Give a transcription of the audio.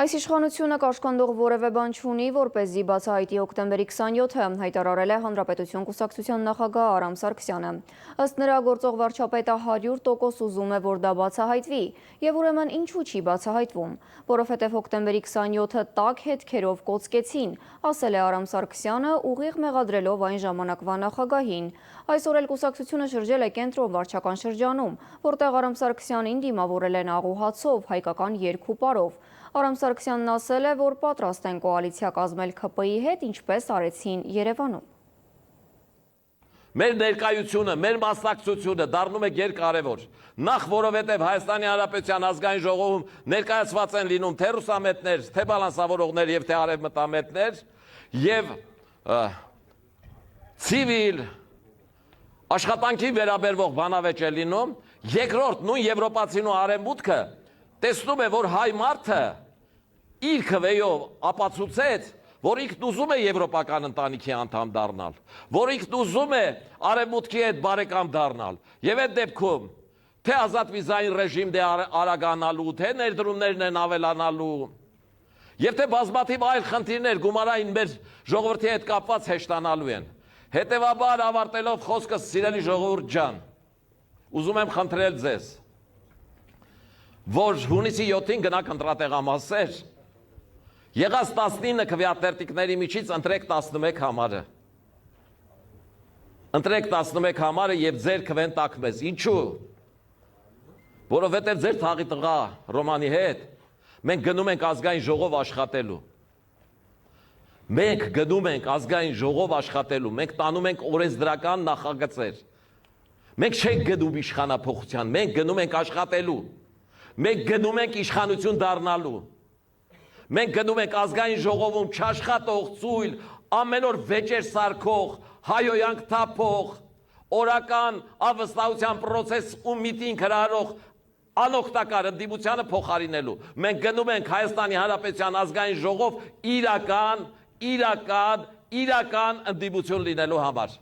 Այս իշխանությունը կաշկանդող որևէ բան չունի, որպեսզի բացահայտի հոկտեմբերի 27-ը, հայտարարել է Հանրապետություն կուսակցության նախագահ Արամ Սարգսյանը։ Ըստ նրա, գործող վարչապետը 100% ուզում է, որ դա բացահայտվի, եւ ուրեմն ինչու չի բացահայտվում, որովհետեւ հոկտեմբերի 27-ը տաք հետքերով կոծկեցին, ասել է Արամ Սարգսյանը, ուղիղ մեղադրելով այն ժամանակվա նախագահին։ Այսօր էլ կուսակցությունը շրջել է կենտրոն վարչական շրջանում, որտեղ Արամ Սարգսյանին դիմավորել են աղոհացով, հայկական երկու պարով։ Արամ Սարգսյանն ասել է, որ պատրաստ են կոալիցիա կազմել ՔՊ-ի հետ, ինչպես արեցին Երևանում։ Մեր ներկայությունը, մեր մասնակցությունը դառնում է գերկարևոր։ Նախ որովհետև Հայաստանի Հանրապետության ազգային ժողովում ներկայացված են լինում թե ռուսամետներ, թե բալանսավորողներ եւ թե արևմտամետներ եւ ցիվիլ աշխատանքի վերաբերվող բանավեճ է լինում։ Երկրորդ նույն եվրոպացին ու արևմուտքը տեսնում է, որ հայ մարդը իր քվեով ապացուցեց, որ ինքն ուզում է եվրոպական ընտանիքի անդամ դառնալ, որ ինքն ուզում է արևմուտքի հետ բարեկամ դառնալ, եւ այդ դեպքում թե ազատ վիզային ռեժիմ դե արագանալու, թե ներդրումներն են ավելանալու, եւ թե բազմաթիվ այլ խնդիրներ գումարային մեր ժողովրդի հետ կապված հեշտանալու են։ Հետևաբար ավարտելով խոսքս, սիրելի ժողովուրդ ջան, ուզում եմ խնդրել ձեզ, որ հունիսի 7-ին գնաք ընտրատեղամասեր, եղած 19 քվեատերտիկների միջից ընտրեք 11 համարը։ Ընտրեք 11 համարը եւ ձեր քվեն տակ մեզ։ Ինչու՞։ Որովհետեւ ձեր թաղի տղա Ռոմանի հետ մենք գնում ենք ազգային ժողով աշխատելու։ Մենք գնում ենք ազգային ժողով աշխատելու, մենք տանում ենք օրենսդրական նախագծեր։ Մենք չենք գնում իշխանափոխության, մենք գնում ենք աշխատելու։ Մենք գնում ենք իշխանություն դառնալու։ Մենք գնում ենք ազգային ժողովում չաշխատող, ծույլ, ամեն օր վեճեր սարքող, հայոյանք թափող, օրական ավստահության պրոցես ու միտինգ հրահրող անօգտակար ընդդիմությանը փոխարինելու։ Մենք գնում ենք Հայաստանի Հանրապետության ազգային ժողով իրական ընդդիմություն լինելու համար։